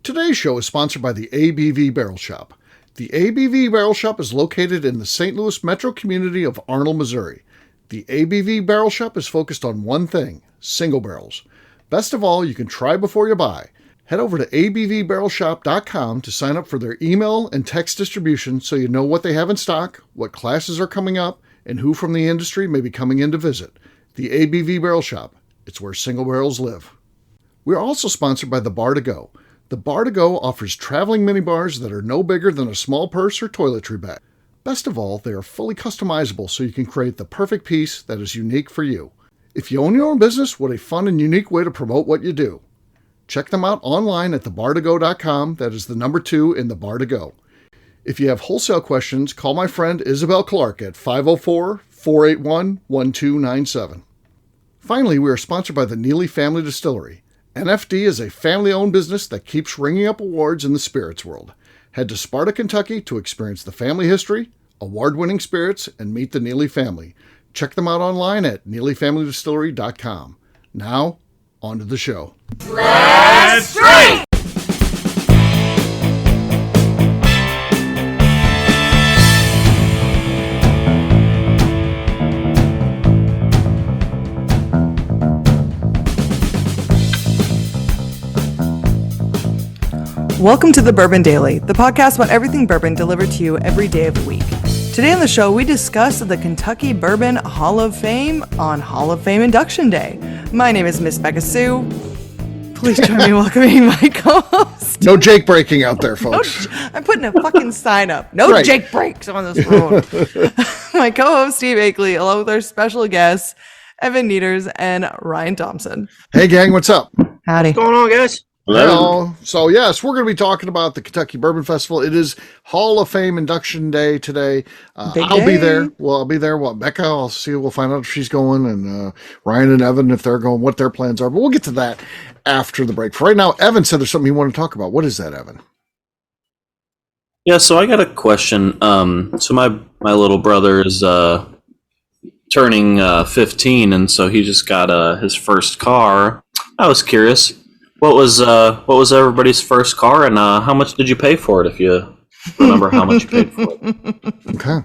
Today's show is sponsored by the ABV Barrel Shop. The ABV Barrel Shop is located in the St. Louis metro community of Arnold, Missouri. The ABV Barrel Shop is focused on one thing, single barrels. Best of all, you can try before you buy. Head over to abvbarrelshop.com to sign up for their email and text distribution so you know what they have in stock, what classes are coming up, and who from the industry may be coming in to visit. The ABV Barrel Shop. It's where single barrels live. We're also sponsored by the Bar to Go. The Bar to Go offers traveling minibars that are no bigger than a small purse or toiletry bag. Best of all, they are fully customizable so you can create the perfect piece that is unique for you. If you own your own business, what a fun and unique way to promote what you do. Check them out online at thebar2go.com. That is the number 2 in the Bar to Go. If you have wholesale questions, call my friend Isabel Clark at 504-481-1297. Finally, we are sponsored by the Neely Family Distillery. NFD is a family-owned business that keeps ringing up awards in the spirits world. Head to Sparta, Kentucky to experience the family history, award-winning spirits, and meet the Neely family. Check them out online at neelyfamilydistillery.com. Now, on to the show. Let's drink! Welcome to the Bourbon Daily, the podcast about everything bourbon delivered to you every day of the week. Today on the show, we discuss the Kentucky Bourbon Hall of Fame on Hall of Fame Induction Day. My name is Miss Beka Sue. Please join me in welcoming my co-host. No Jake breaking out there, folks. I'm putting a fucking sign up. No right. Jake breaks on this road. My co-host, Steve Akeley, along with our special guests, Evan Nieters and Ryan Thompson. Hey, gang, what's up? Howdy. What's going on, guys? Hello. So, yes, we're going to be talking about the Kentucky Bourbon Festival. It is Hall of Fame Induction Day today. I'll be there. Well, I'll be there. Well, Beka, I'll see. We'll find out if she's going, and Ryan and Evan, if they're going, what their plans are. But we'll get to that after the break. For right now, Evan said there's something you want to talk about. What is that, Evan? Yeah, so I got a question. So my little brother is turning 15, and so he just got his first car. I was curious. What was everybody's first car, and how much did you pay for it, if you remember how much you paid for it? Okay.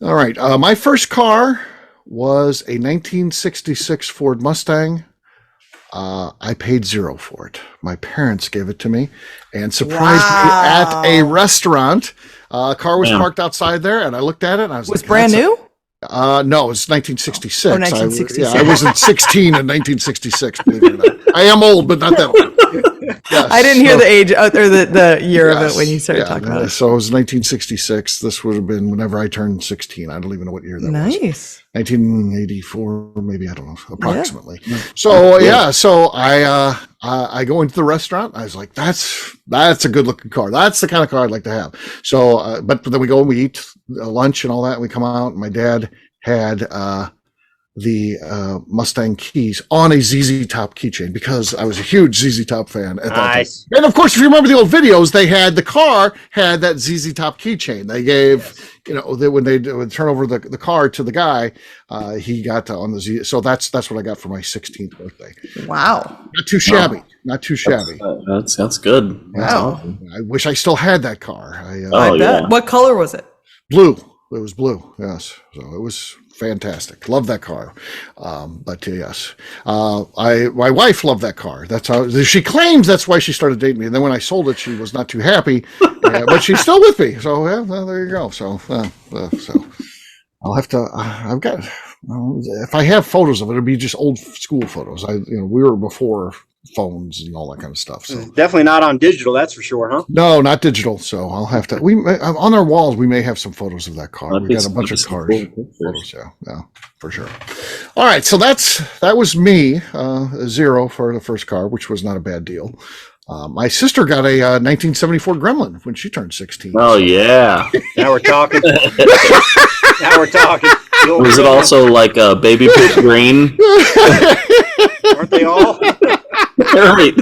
All right. My first car was a 1966 Ford Mustang. I paid $0 for it. My parents gave it to me and surprised me at a restaurant. A car was parked outside there, and I looked at it, and I was like, brand new? No, it's 1966. Oh, 1966. I wasn't 16 in 1966, believe it or not. I am old, but not that old. Yes, I didn't hear the age or the year of it when you started talking about it. So it was 1966. This would have been whenever I turned 16. I don't even know what year that was. Nice. 1984, maybe, I don't know, approximately. Yeah. So I go into the restaurant. I was like, that's a good looking car. That's the kind of car I'd like to have. So, but then we go and we eat lunch and all that. And we come out, and my dad had the Mustang keys on a ZZ Top keychain because I was a huge ZZ Top fan at that time. And of course, if you remember the old videos, the car had that ZZ Top keychain. They gave, when they would turn over the car to the guy, he got on the Z. So that's what I got for my 16th birthday. Wow. Not too shabby. Wow. Not too shabby. That's good. Wow. I wish I still had that car. I bet. Yeah. What color was it? Blue. It was blue. Yes. So it was fantastic. Love that car. But yes, my wife loved that car. That's how she claims that's why she started dating me. And then when I sold it, she was not too happy, but she's still with me. So well, there you go. So I'll have to, if I have photos of it, it'll be just old school photos. We were before phones and all that kind of stuff. So definitely not on digital, that's for sure, huh? No, not digital. So I'll have to. On our walls we may have some photos of that car. We got a bunch of cars, photos. Yeah, for sure. All right, so that was me. $0 for the first car, which was not a bad deal. My sister got a 1974 Gremlin when she turned 16. Oh yeah, now we're talking. Was it also like a baby pink green? Aren't they all? Right.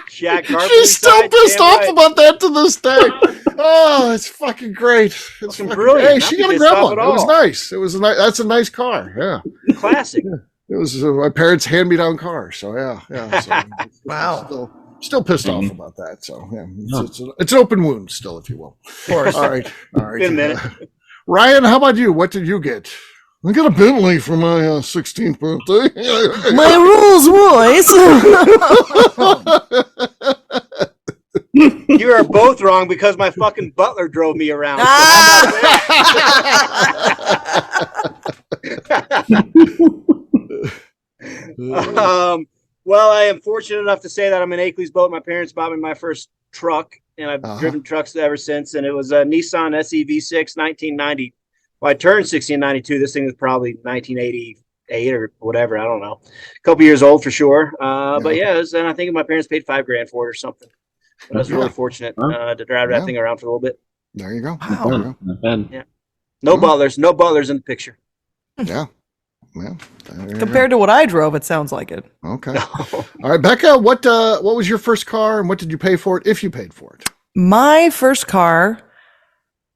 She's still pissed off about that to this day. Oh, it's fucking great. It's fucking brilliant. Hey, she got a Gremlin. It was nice. That's a nice car. Yeah. Classic. It was my parents' hand-me-down car. So yeah. So, Wow. Still pissed off about that. So yeah, it's an open wound still, if you will. Of course. All right. Been a minute. Ryan, how about you? What did you get? I got a Bentley for my 16th birthday. My Rolls Royce. You are both wrong because my fucking butler drove me around. So well, I am fortunate enough to say that I'm in Akeley's boat. My parents bought me my first truck, and I've driven trucks ever since. And it was a Nissan SEV6 1990. Well, I turned 16 in 92. This thing was probably 1988 or whatever. I don't know. A couple years old for sure. But yeah, and I think my parents paid $5,000 for it or something. But I was really fortunate to drive that thing around for a little bit. There you go. Wow. Not bad. Yeah. No butlers in the picture. Yeah. Well, Compared to what I drove, it sounds like it. Okay. All right, Becca, what was your first car and what did you pay for it, if you paid for it? My first car,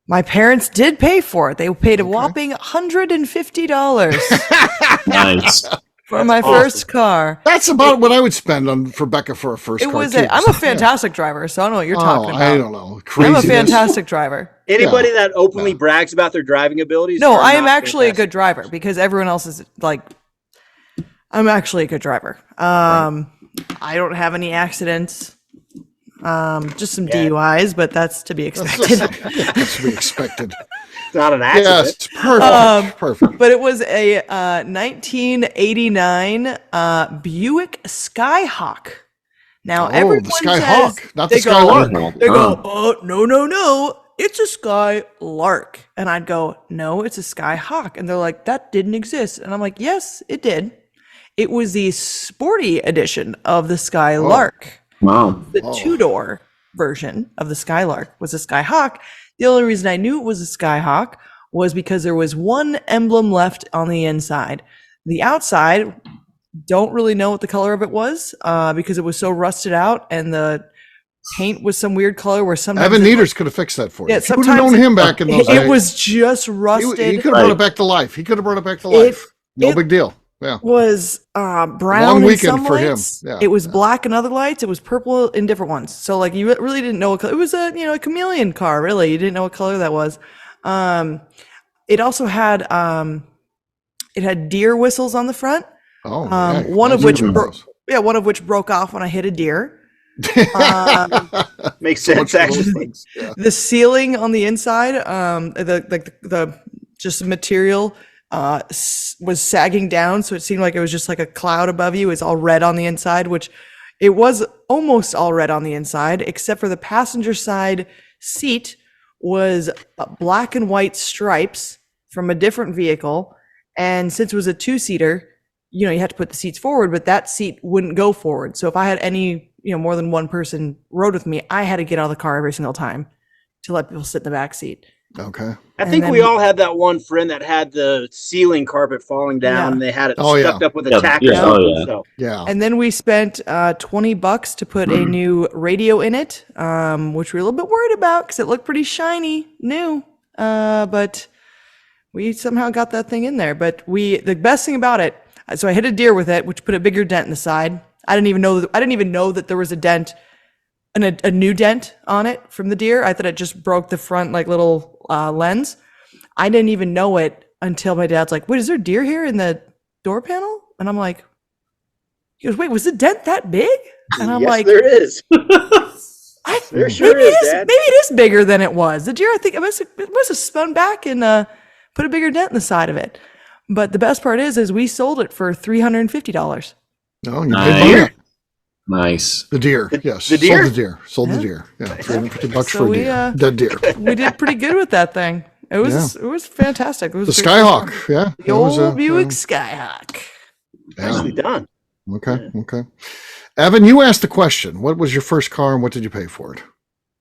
my parents did pay for it. They paid a whopping $150 Nice. for my first car. That's about what I would spend for Becca for a first It car. was too. I'm a fantastic driver, so I don't know what you're talking about. I don't know. Crazy. I'm a fantastic driver. Anybody that openly brags about their driving abilities. No, are I am not actually a fantastic. good driver because everyone else is like, I'm actually a good driver. I don't have any accidents. Just some DUIs, but that's to be expected. That's to be expected. It's not an accident. Yes, perfect. Perfect. But it was a 1989 Buick Skyhawk. Now, everyone the says, Skyhawk, not the they go, Skylark. They go, oh, no, it's a Skylark. And I'd go, no, it's a Skyhawk. And they're like, that didn't exist. And I'm like, yes, it did. It was the sporty edition of the Skylark. Wow. The two-door version of the Skylark was a Skyhawk. The only reason I knew it was a Skyhawk was because there was one emblem left on the inside. The outside, don't really know what the color of it was because it was so rusted out and the paint was some weird color where sometimes Evan Neaters could have fixed that for you. Yeah, If you would have known him back in those days. it was just rusted. He could have brought it back to life. No big deal. Yeah. Was brown Long in weekend some for him. lights. Yeah. It was black in other lights. It was purple in different ones. So like you really didn't know what color. It was a a chameleon car. Really, you didn't know what color that was. It also had it had deer whistles on the front. Oh, one of which broke off when I hit a deer. Makes sense, actually. Yeah. The ceiling on the inside, the just material was sagging down, so it seemed like it was just like a cloud above you. It's all red on the inside, which it was almost all red on the inside, except for the passenger side seat was black and white stripes from a different vehicle. And since it was a two-seater, you had to put the seats forward, but that seat wouldn't go forward. So if I had any, more than one person rode with me, I had to get out of the car every single time to let people sit in the back seat. Okay. I think we all had that one friend that had the ceiling carpet falling down. And they had it stuck up with a tack or something. So. Yeah. And then we spent $20 to put a new radio in it, which we were a little bit worried about because it looked pretty shiny, new. But we somehow got that thing in there. But the best thing about it, so I hit a deer with it, which put a bigger dent in the side. I didn't even know that there was a dent. A new dent on it from the deer. I thought it just broke the front little lens. I didn't even know it until my dad's like, "Wait, is there deer here in the door panel?" And I'm like, he goes, "Wait, was the dent that big?" And I'm like, there is. There sure is, Dad. Maybe it is bigger than it was. The deer, I think it must have spun back and put a bigger dent in the side of it. But the best part is we sold it for $350. Oh, you paid money. Nice. The deer, yes. The deer? Sold the deer. Yeah, $350 for a deer. Dead deer. We did pretty good with that thing. It was fantastic. It was the Skyhawk, yeah. The old Buick Skyhawk. Nicely done. Okay. Evan, you asked the question. What was your first car and what did you pay for it?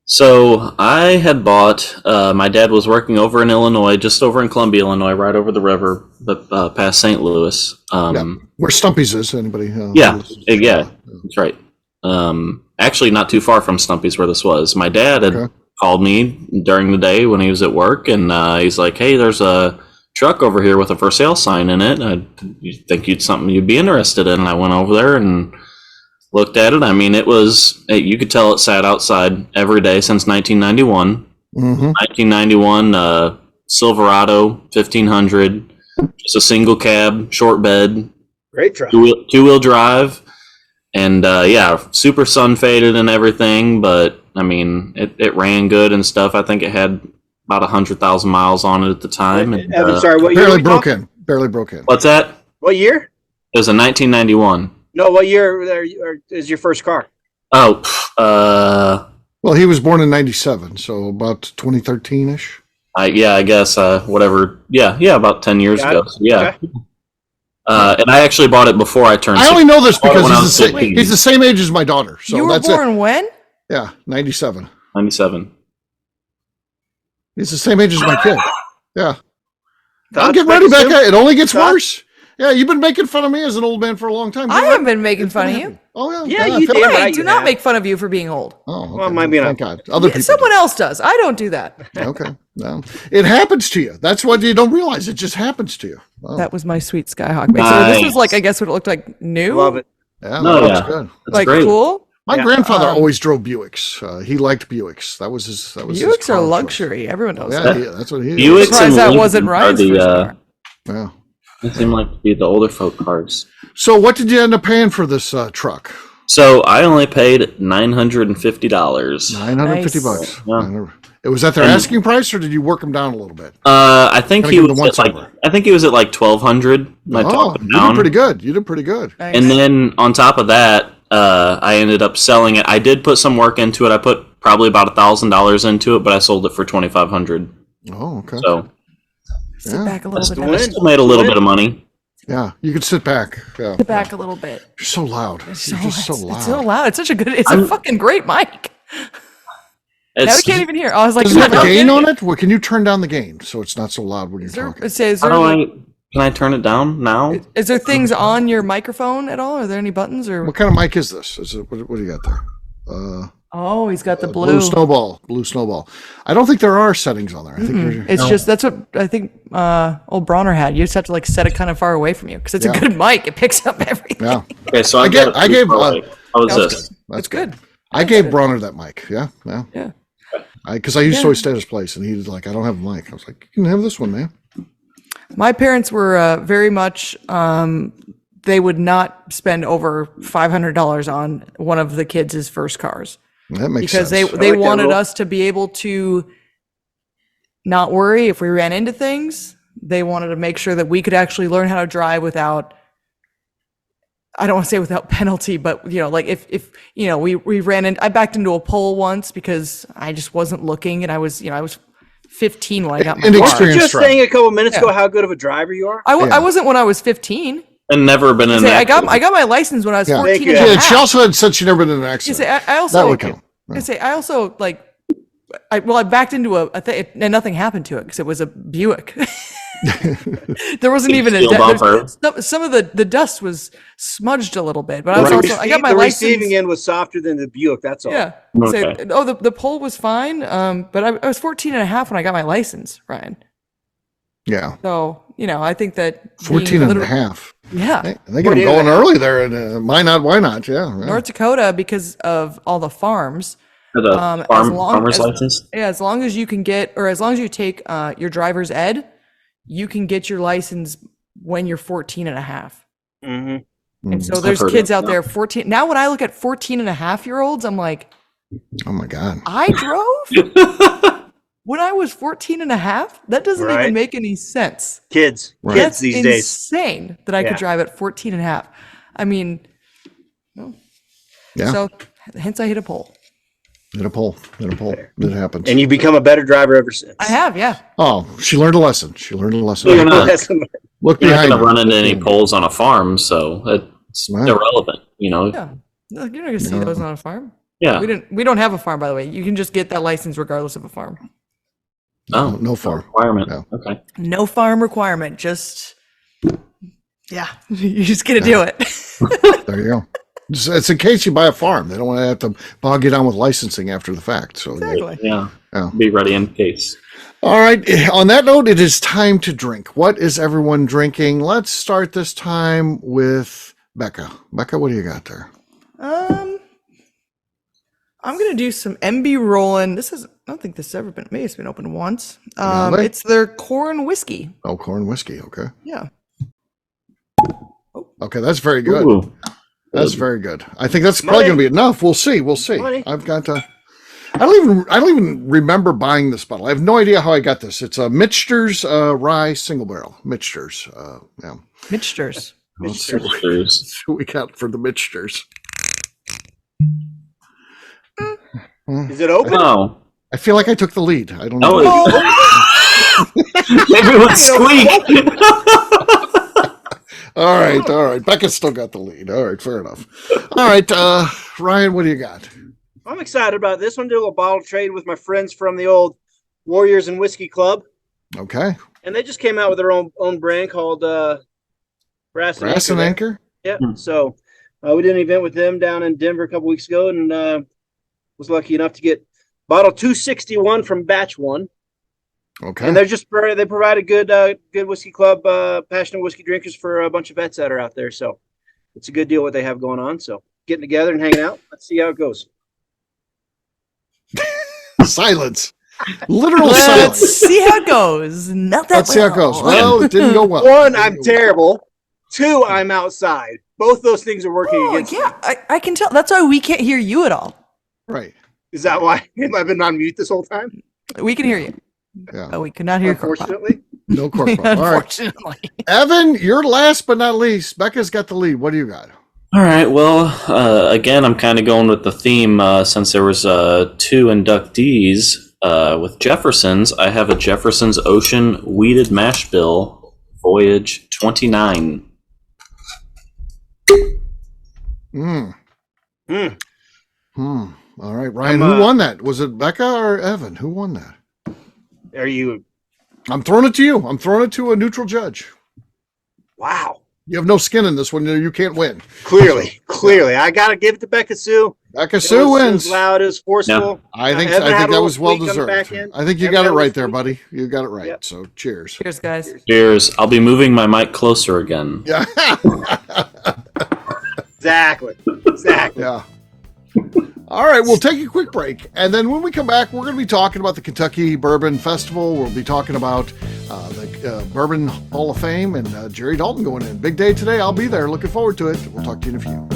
So I had bought, my dad was working over in Illinois, just over in Columbia, Illinois, right over the river, but past St. Louis. Where Stumpy's is, anybody? That's right. Actually, not too far from Stumpy's where this was. My dad had called me during the day when he was at work, and he's like, "Hey, there's a truck over here with a for sale sign in it. You think something you'd be interested in? And I went over there and looked at it. I mean, you could tell it sat outside every day since 1991. 1991 Silverado 1500, just a single cab, short bed, Great truck. two-wheel drive, and super sun faded and everything. But I mean, it ran good and stuff. I think it had about 100,000 miles on it at the time. And, Evan, sorry, what year? Barely broke in. What's that? What year? It was a 1991. No, what year is your first car? Oh, Well, he was born in 97, so about 2013-ish. I guess whatever. Yeah, about 10 years ago. So, yeah. Okay. And I actually bought it before I turned. I only know this because when he's the same age as my daughter. So You were that's born it. when? Yeah, 97. 97. He's the same age as my kid. Yeah. Todd, Get ready, Beka Sue? Becca. It only gets Todd? worse. Yeah, you've been making fun of me as an old man for a long time. I haven't been making fun of you. Oh, Yeah, I you feel did. like- I right, do you not have. make fun of you for being old. Oh, okay. Well, maybe not. Thank God. Other people. Someone else does. I don't do that. do. Okay. No. It happens to you. That's what you don't realize. It just happens to you. Oh, That was my sweet Skyhawk mix. So this was like, I guess what it looked like new. Love it. yeah, No, that's yeah. good. That's Like great. cool. My Yeah. grandfather always drove Buicks. He liked Buicks. That was his. That was his Buicks are car choice. luxury. Everyone knows Yeah, that. that's what he. Buicks Surprised and that Lincolns wasn't are Ryan's the, first car. Yeah. They seem like to be the older folk cars. So, what did you end up paying for this truck? So I only paid $950. $950 Nice. bucks. Yeah. Was that their asking price, or did you work them down a little bit? I think Kinda he give it was a at like once-over. I think he was at like 1,200. I Oh, talked him you did down. pretty good. You did pretty good. Nice. And then on top of that, I ended up selling it. I did put some work into it. I put probably about $1,000 into it, but I sold it for $2,500. Oh, okay. So Sit back a little bit. the Evan. win. still made a little bit of money. Yeah, you could sit back. Yeah. Sit back a little bit. You're so loud. You're just so loud. It's so loud. It's such a good. It's a fucking great mic. Now we It's, can't even hear. I was like, Does it have a "No, gain no, on it? Well, can you turn down the gain so it's not so loud when you're Is there, talking? it says, how do can I turn it down now? is there things on your microphone at all? Are there any buttons or? What kind of mic is this? Is it, what do you got there? Oh, he's got the Blue Snowball. Blue Snowball. I don't think there are settings on there. I think there's, It's just that's what I think old Bronner had. You just have to like set it kind of far away from you because it's Yeah. a good mic. It picks up everything. yeah. Okay, so I gave. how was this? It's good. I gave Bronner that mic. Yeah, yeah. Yeah. Because I used to always stay at his place, and he was like, "I don't have a mic." I was like, "You can have this one, man." My parents were very much. They would not spend over $500 on one of the kids' first cars. That makes Because sense. they like that wanted rule. us to be able to not worry if we ran into things. They wanted to make sure that we could actually learn how to drive without, I don't want to say without penalty, but like if we ran in, I backed into a pole once because I just wasn't looking, and I was 15 when I got my car. Inexperienced. Just driver. saying a couple minutes Yeah. ago how good of a driver you are. I wasn't when I was 15. And never been in Say, that. I got my license when I was Yeah. 14 Thank and you. a Yeah, half. she also had said she never been in an You accident. say, I also That would count. I also I backed into a thing and nothing happened to it because it was a Buick. There wasn't even a Steel bumper. some of the dust was smudged a little bit, but I was The also I got my the license. receiving end was softer than the Buick. That's all. Yeah. Okay. So, the pole was fine, but I was 14 and a half when I got my license, Ryan. Yeah, So, I think that 14 and a half. Yeah. They get them going early there, and why not? Why not? Yeah. North Dakota, because of all the farms, For the farmer's as- license. Yeah, as long as you can get, or as long as you take your driver's ed, you can get your license when you're 14 and a half. Mm-hmm. And so I've there's heard kids of out there 14. Now when I look at 14 and a half year olds, I'm like, Oh my God. I drove when I was 14 and a half? That doesn't Right. even make any sense. Kids That's these days. insane that I Yeah. could drive at 14 and a half. I mean, Yeah. so hence I hit a pole. Hit a pole. It happens. And you've become a better driver ever since. I have, yeah. Oh, she learned a lesson. You're not, Look you're not behind going to her. run into any poles on a farm, so it's Right. irrelevant. Yeah. No, you're not gonna see those on a farm. Yeah. We don't have a farm, by the way. You can just get that license regardless of a farm. Oh, No farm. requirement. No. Okay. No farm requirement. Just you just gotta do it. There you go. It's in case you buy a farm. They don't want to have to bog you down with licensing after the fact. So Exactly. Yeah. Yeah. Be ready in case. All right. On that note, it is time to drink. What is everyone drinking? Let's start this time with Beka. Beka, what do you got there? I'm gonna do some MB Rollin'. I don't think this has ever been. Maybe it's been opened once. Really? It's their corn whiskey. Oh, corn whiskey. Okay. Yeah. Okay, that's very good. Ooh. That's very good. I think that's probably going to be enough. We'll see. Money. I've got to. I don't even remember buying this bottle. I have no idea how I got this. It's a Mitchter's rye single barrel. Mitchter's. Yeah. Mitchter's. Let's see what we got for the Mitchter's. Is it open? No. I feel like I took the lead. I don't know. Oh, maybe it would squeak. All right. Becca's still got the lead. All right, fair enough. All right, Ryan, what do you got? I'm excited about this one. Did a little bottle trade with my friends from the old Warriors and Whiskey Club. Okay. And they just came out with their own brand called Brass and Anchor? Yep. So we did an event with them down in Denver a couple weeks ago, and was lucky enough to get bottle 261 from batch 1. Okay. And they provide a good whiskey club, passionate whiskey drinkers for a bunch of vets that are out there. So it's a good deal what they have going on. So getting together and hanging out. Let's see how it goes. Silence. Literal Let's silence. see how it goes. Not that Let's see how it well. goes. Well, it didn't go well. 1, I'm terrible. 2, I'm outside. Both those things are working Oh, against me. yeah, I can tell. That's why we can't hear you at all. Right. Is that why I've been on mute this whole time? We can hear you. Yeah. Oh, we could not hear Corpot. Unfortunately. No cork pop. All right. Unfortunately. Evan, you're last but not least. Becca's got the lead. What do you got? All right. Well, again, I'm kind of going with the theme since there was 2 inductees with Jefferson's. I have a Jefferson's Ocean Weeded Mash Bill Voyage 29. All right, Ryan, who won that? Was it Beka or Evan? Who won that? Are you? I'm throwing it to you. I'm throwing it to a neutral judge. Wow. You have no skin in this one. You can't win. Clearly. I got to give it to Beka Sue. Beka Sue wins. It was loud, it was forceful. Yeah. I think Evan had a that was well little squeak on the back deserved. end. I think you Evan got had it a right little there, squeak. buddy. You got it right. Yep. So cheers. Cheers, guys. Cheers. I'll be moving my mic closer again. Yeah. Exactly. Yeah. All right, we'll take a quick break. And then when we come back, we're going to be talking about the Kentucky Bourbon Festival. We'll be talking about the Bourbon Hall of Fame and Jerry Dalton going in. Big day today. I'll be there. Looking forward to it. We'll talk to you in a few.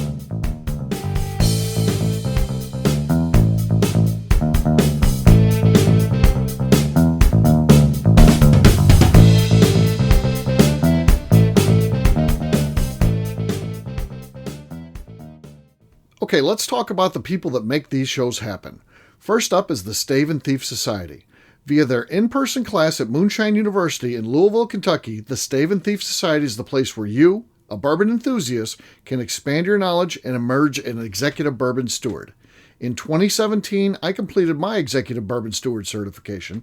Okay, let's talk about the people that make these shows happen. First up is the Stave and Thief Society. Via their in-person class at Moonshine University in Louisville, Kentucky, the Stave and Thief Society is the place where you, a bourbon enthusiast, can expand your knowledge and emerge an executive bourbon steward. In 2017, I completed my executive bourbon steward certification.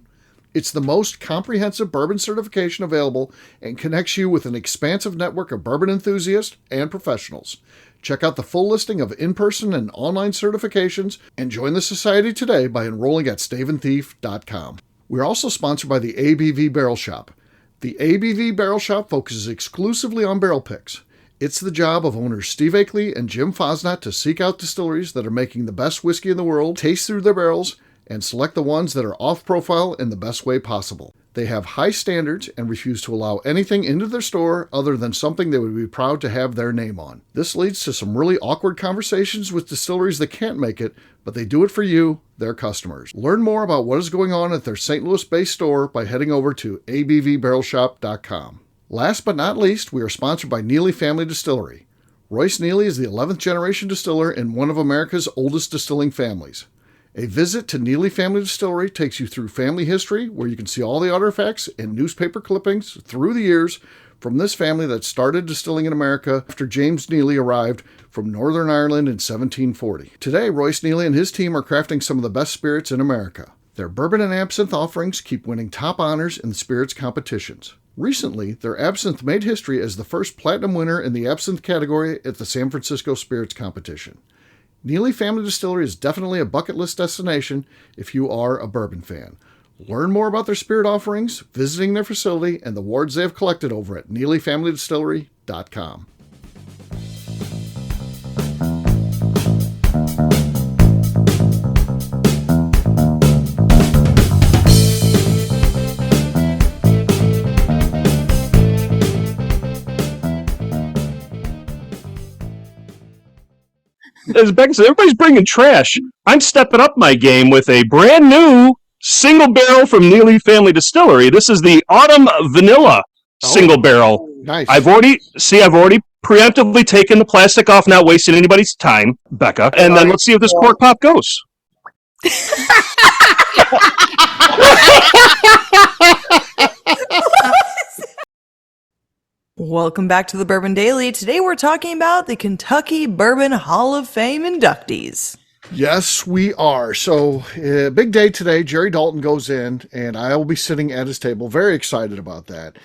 It's the most comprehensive bourbon certification available and connects you with an expansive network of bourbon enthusiasts and professionals. Check out the full listing of in-person and online certifications and join the society today by enrolling at staveandthief.com. We're also sponsored by the ABV Barrel Shop. The ABV Barrel Shop focuses exclusively on barrel picks. It's the job of owners Steve Akeley and Jim Fosnot to seek out distilleries that are making the best whiskey in the world, taste through their barrels, and select the ones that are off-profile in the best way possible. They have high standards and refuse to allow anything into their store other than something they would be proud to have their name on. This leads to some really awkward conversations with distilleries that can't make it, but they do it for you, their customers. Learn more about what is going on at their St. Louis-based store by heading over to abvbarrelshop.com. Last but not least, we are sponsored by Neely Family Distillery. Royce Neely is the 11th generation distiller in one of America's oldest distilling families. A visit to Neely Family Distillery takes you through family history, where you can see all the artifacts and newspaper clippings through the years from this family that started distilling in America after James Neely arrived from Northern Ireland in 1740. Today, Royce Neely and his team are crafting some of the best spirits in America. Their bourbon and absinthe offerings keep winning top honors in the spirits competitions. Recently, their absinthe made history as the first platinum winner in the absinthe category at the San Francisco Spirits Competition. Neely Family Distillery is definitely a bucket list destination if you are a bourbon fan. Learn more about their spirit offerings, visiting their facility, and the wards they have collected over at NeelyFamilyDistillery.com. As Beka said, everybody's bringing trash. I'm stepping up my game with a brand new single barrel from Neely Family Distillery. This is the Autumn Vanilla single barrel. Nice. I've already preemptively taken the plastic off, not wasting anybody's time, Beka. And then let's see if this cork pop goes. Welcome back to the Bourbon Daily. Today we're talking about the Kentucky Bourbon Hall of Fame inductees. Yes, we are. So, big day today. Jerry Dalton goes in, and I will be sitting at his table. Very excited about that.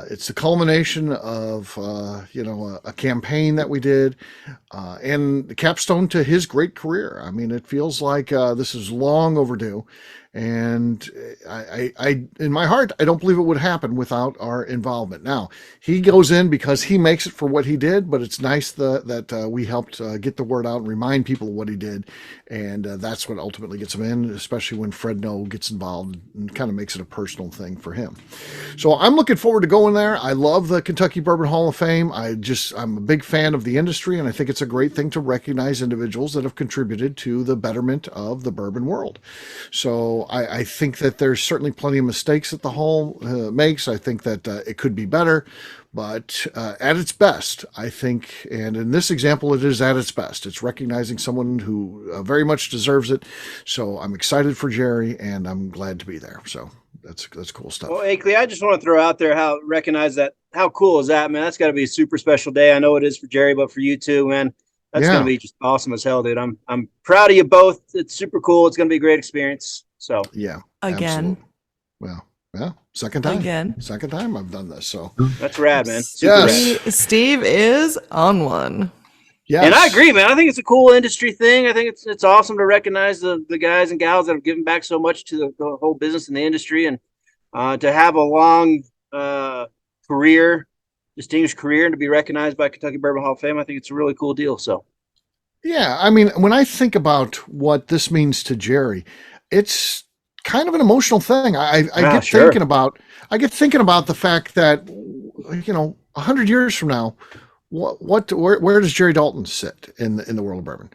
It's the culmination of, a campaign that we did, and the capstone to his great career. I mean, it feels like this is long overdue. And I, in my heart, I don't believe it would happen without our involvement. Now, he goes in because he makes it for what he did, but it's nice that we helped get the word out and remind people of what he did. And that's what ultimately gets him in, especially when Fred No gets involved and kind of makes it a personal thing for him. So I'm looking forward to going there. I love the Kentucky Bourbon Hall of Fame. I'm a big fan of the industry, and I think it's a great thing to recognize individuals that have contributed to the betterment of the bourbon world. So I think that there's certainly plenty of mistakes that the Hall makes. I think that it could be better, but at its best, I think, and in this example, it is at its best. It's recognizing someone who very much deserves it. So I'm excited for Jerry, and I'm glad to be there. So that's cool stuff. Well, Akeley, I just want to throw out there how cool is that, man? That's got to be a super special day. I know it is for Jerry, but for you too, man. That's going to be just awesome as hell, dude. I'm proud of you both. It's super cool. It's going to be a great experience. So again, absolutely. Well, second time I've done this. So that's rad, man. Yes. Steve is on one. Yes. And I agree, man. I think it's a cool industry thing. I think it's awesome to recognize the guys and gals that have given back so much to the whole business and the industry, and to have a long distinguished career, and to be recognized by Kentucky Bourbon Hall of Fame. I think it's a really cool deal. So, yeah, I mean, when I think about what this means to Jerry, it's kind of an emotional thing. I get thinking about the fact that 100 years from now, where does Jerry Dalton sit in the world of bourbon?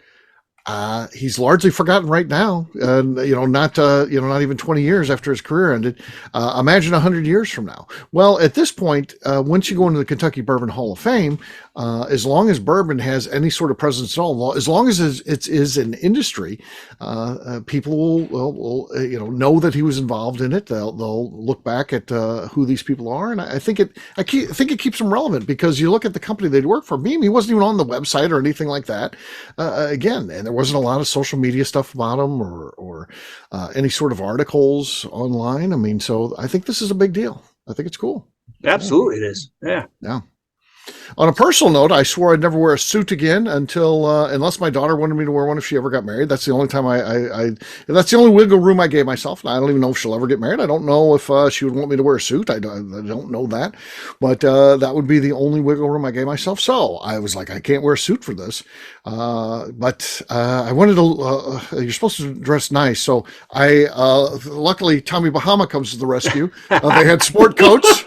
He's largely forgotten right now, not even 20 years after his career ended. Imagine 100 years from now. Well, at this point, once you go into the Kentucky Bourbon Hall of Fame, as long as bourbon has any sort of presence at all, as long as it is an industry, people will know that he was involved in it. They'll look back at who these people are, and I think it keeps them relevant, because you look at the company they'd work for. He wasn't even on the website or anything like that. And there wasn't a lot of social media stuff about him or any sort of articles online. I mean, so I think this is a big deal. I think it's cool. Absolutely, it is. Yeah. On a personal note, I swore I'd never wear a suit again unless my daughter wanted me to wear one if she ever got married. That's the only time that's the only wiggle room I gave myself. I don't even know if she'll ever get married. I don't know if she would want me to wear a suit. I don't know that. But that would be the only wiggle room I gave myself. So I was like, I can't wear a suit for this. But I wanted to, you're supposed to dress nice. So luckily Tommy Bahama comes to the rescue. They had sport coats.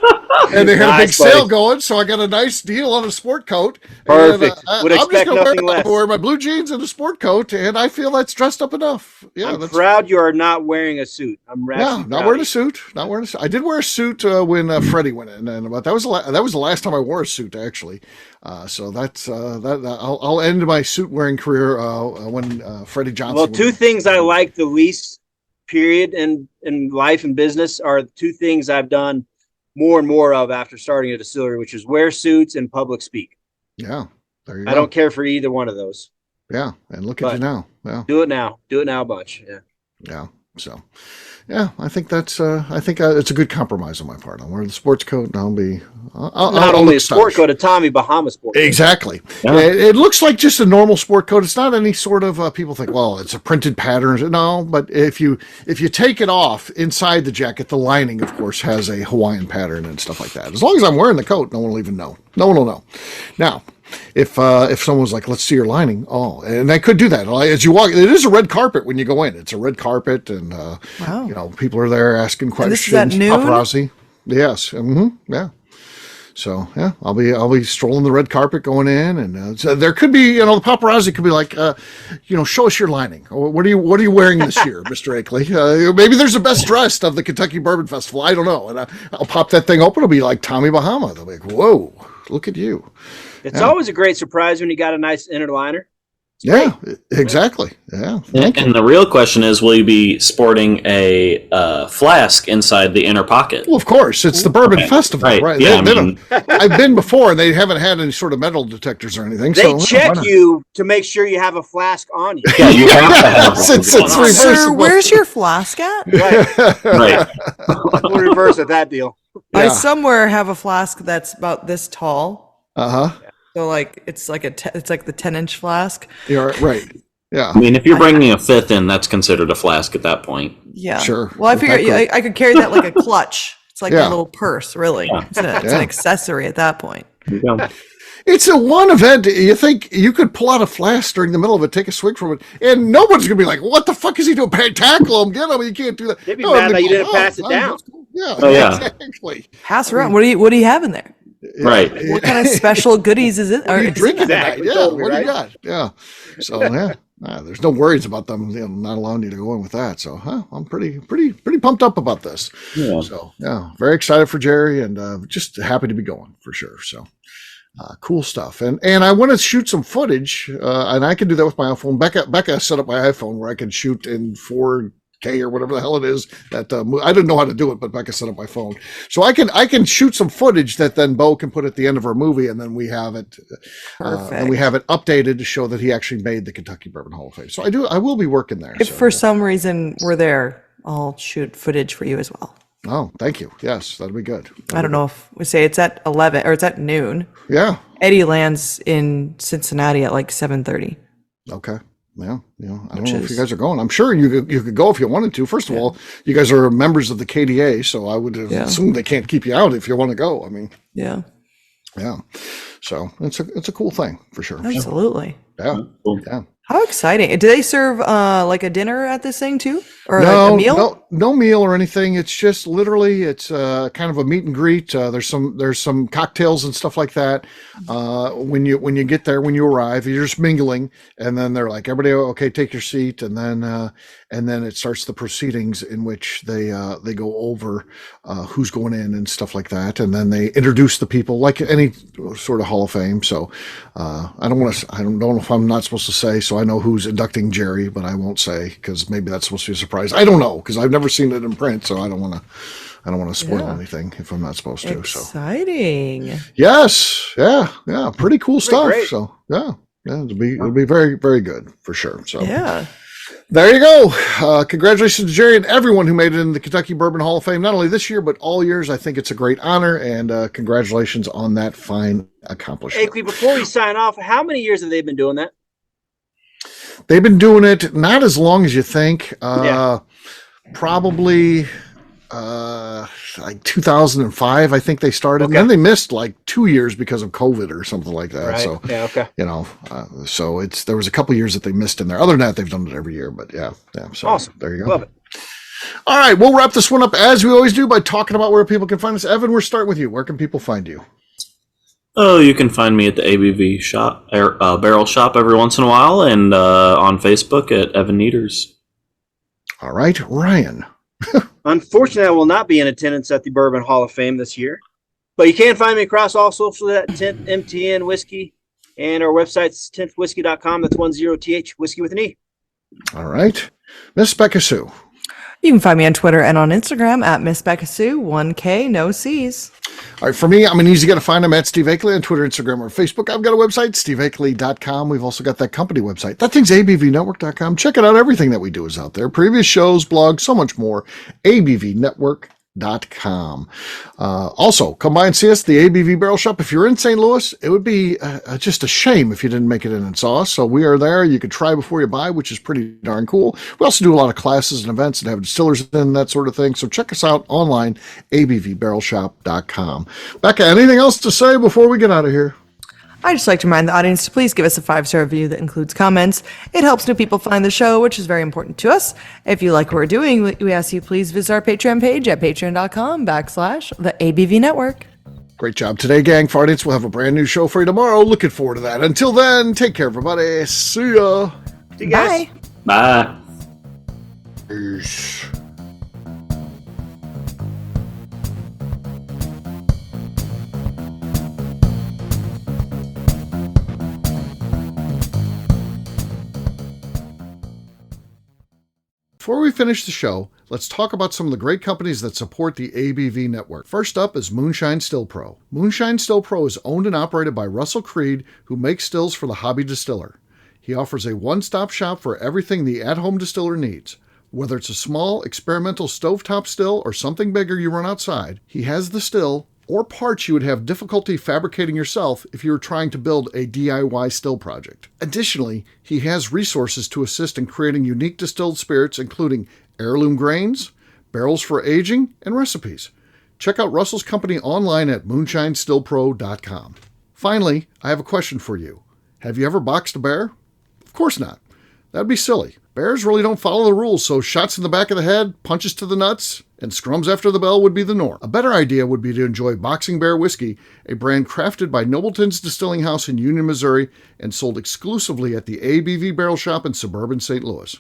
And they had a big sale going, so I got a nice deal on a sport coat. Perfect. And, Would expect nothing less. Wear my blue jeans and a sport coat, and I feel that's dressed up enough. Yeah, I'm proud you are not wearing a suit. Not wearing a suit. I did wear a suit when Freddie went in, but that was the last time I wore a suit, actually. So that's that. I'll end my suit wearing career when Freddie Johnson. Well, two things I like the least, period, in life and business are two things I've done more and more of after starting a distillery, which is wear suits and public speak. Yeah, there you go. I don't care for either one of those. Yeah, and look at you now. Yeah, do it now a bunch. Yeah. So, yeah, I think it's a good compromise on my part. I'll wear the sports coat, and I'll be not only a sport coat, a Tommy Bahama sport coat. Exactly. Yeah. It looks like just a normal sport coat. It's not any sort of people think, well, it's a printed pattern. No, but if you take it off inside the jacket, the lining, of course, has a Hawaiian pattern and stuff like that. As long as I'm wearing the coat, no one will even know. No one will know. Now, if someone's like, let's see your lining, and I could do that as you walk. It is a red carpet when you go in. It's a red carpet, and wow. People are there asking questions. And this is at noon? Paparazzi. Yes. Yeah. So yeah, I'll be strolling the red carpet going in, and so there could be, the paparazzi could be like, show us your lining. What are you wearing this year, Mr. Akeley? Maybe there's the best dressed of the Kentucky Bourbon Festival. I don't know, and I'll pop that thing open. It'll be like Tommy Bahama. They'll be like, whoa, look at you. It's always a great surprise when you got a nice inner liner. Yeah, exactly. Yeah. And the real question is, will you be sporting a flask inside the inner pocket? Well, of course. It's the Bourbon Festival, right? Yeah, I've been before, and they haven't had any sort of metal detectors or anything. They check you to make sure you have a flask on you. Yeah, you have to have it's reversible. Sir, where's your flask at? Right. We'll reverse at that deal. Yeah. I somewhere have a flask that's about this tall. Uh-huh. So it's like it's like the 10-inch flask. Yeah, right. Yeah. I mean, if you're bringing a fifth in, that's considered a flask at that point. Yeah. Sure. Well, I figured I could carry that like a clutch. It's like a little purse, really. Yeah. It's an accessory at that point. It's a one event. You think you could pull out a flask during the middle of it, take a swig from it, and nobody's going to be like, what the fuck is he doing? Tackle him, get him. You can't do that. They'd be mad that you didn't pass it down. Yeah, exactly. Pass around. What do you have in there? Right. What kind of special goodies is it? What are you drinking tonight? Yeah. What do you got? Yeah. So there's no worries about them not allowing you to go in with that. So I'm pretty pumped up about this. Yeah. So very excited for Jerry, and just happy to be going for sure. So cool stuff. And I want to shoot some footage, and I can do that with my iPhone. Beka set up my iPhone where I can shoot in 4K or whatever the hell it is. That I didn't know how to do it, but Beka set up my phone, so I can shoot some footage that then Bo can put at the end of our movie, and then we have it, and we have it updated to show that he actually made the Kentucky Bourbon Hall of Fame. So I will be working there. If for some reason we're there, I'll shoot footage for you as well. Oh, thank you. Yes, that'll be good. I don't know if we say it's at 11 or it's at noon. Yeah. Eddie lands in Cincinnati at like 7:30. Okay. Yeah. I don't know if you guys are going. I'm sure you could go if you wanted to. First of all, you guys are members of the KDA, so I would assume they can't keep you out if you want to go. I mean. Yeah. Yeah. So it's a cool thing for sure. Absolutely. Yeah. Yeah. How exciting. Do they serve like a dinner at this thing too? Or like a meal? No meal or anything. It's just literally it's kind of a meet and greet. There's some cocktails and stuff like that. When you get there, when you arrive, you're just mingling, and then they're like, everybody, okay, take your seat, and then it starts the proceedings in which they go over who's going in and stuff like that, and then they introduce the people like any sort of Hall of Fame. So I don't know if I'm not supposed to say, so I know who's inducting Jerry, but I won't say because maybe that's supposed to be a surprise. I don't know because I've never seen it in print, so I don't want to spoil anything if I'm not supposed to. Exciting. So yes, yeah, pretty cool stuff. Great. So it'll be very, very good for sure. So there you go. Congratulations to Jerry and everyone who made it in the Kentucky Bourbon Hall of Fame, not only this year but all years. I think it's a great honor, and congratulations on that fine accomplishment. Hey, before we sign off, how many years have they been doing that? They've been doing it not as long as you think. Probably like 2005, I think they started. Okay. And then they missed like 2 years because of COVID or something like that. Right. So so there was a couple years that they missed in there. Other than that, they've done it every year. But yeah. So awesome. There you go. Love it. All right, we'll wrap this one up as we always do by talking about where people can find us. Evan, we're starting with you. Where can people find you? Oh, you can find me at the ABV shop, barrel shop every once in a while, and on Facebook at Evan Neaters. All right, Ryan. Unfortunately, I will not be in attendance at the Bourbon Hall of Fame this year, but you can find me across all socials at 10th MTN Whiskey, and our website's 10thwhiskey.com. That's 10th, whiskey with an E. All right, Miss Beka Sue. You can find me on Twitter and on Instagram at Miss Beka Sue, 1K, no C's. All right, for me, I'm an easy guy to find. I'm at Steve Akeley on Twitter, Instagram, or Facebook. I've got a website, steveakeley.com. We've also got that company website. That thing's abvnetwork.com. Check it out. Everything that we do is out there. Previous shows, blogs, so much more. abvnetwork.com. Also, come by and see us, the ABV Barrel Shop. If you're in St. Louis, it would be just a shame if you didn't make it in and saw us. So we are there. You can try before you buy, which is pretty darn cool. We also do a lot of classes and events and have distillers in, that sort of thing. So check us out online, abvbarrelshop.com. Becca, anything else to say before we get out of here? I'd just like to remind the audience to please give us a 5-star review that includes comments. It helps new people find the show, which is very important to us. If you like what we're doing, we ask you please visit our Patreon page at patreon.com/the ABV Network. Great job today, gang. For audience, we'll have a brand new show for you tomorrow. Looking forward to that. Until then, take care, everybody. See ya. See you guys. Bye. Bye. Peace. Before we finish the show, let's talk about some of the great companies that support the ABV network. First up is Moonshine Still Pro. Moonshine Still Pro is owned and operated by Russell Creed, who makes stills for the hobby distiller. He offers a one-stop shop for everything the at-home distiller needs. Whether it's a small, experimental stovetop still or something bigger you run outside, he has the still or parts you would have difficulty fabricating yourself if you were trying to build a DIY still project. Additionally, he has resources to assist in creating unique distilled spirits, including heirloom grains, barrels for aging, and recipes. Check out Russell's company online at moonshinestillpro.com. Finally, I have a question for you. Have you ever boxed a bear? Of course not. That'd be silly. Bears really don't follow the rules, so shots in the back of the head, punches to the nuts, and scrums after the bell would be the norm. A better idea would be to enjoy Boxing Bear Whiskey, a brand crafted by Nobleton's Distilling House in Union, Missouri, and sold exclusively at the ABV Barrel Shop in suburban St. Louis.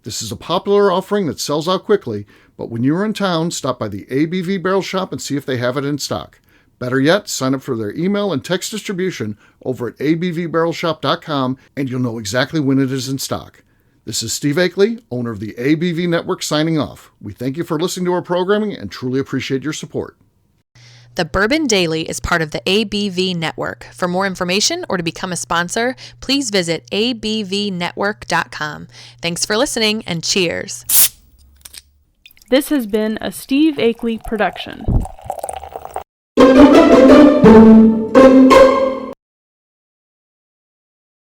This is a popular offering that sells out quickly, but when you are in town, stop by the ABV Barrel Shop and see if they have it in stock. Better yet, sign up for their email and text distribution over at abvbarrelshop.com, and you'll know exactly when it is in stock. This is Steve Akeley, owner of the ABV Network, signing off. We thank you for listening to our programming and truly appreciate your support. The Bourbon Daily is part of the ABV Network. For more information or to become a sponsor, please visit abvnetwork.com. Thanks for listening and cheers. This has been a Steve Akeley production.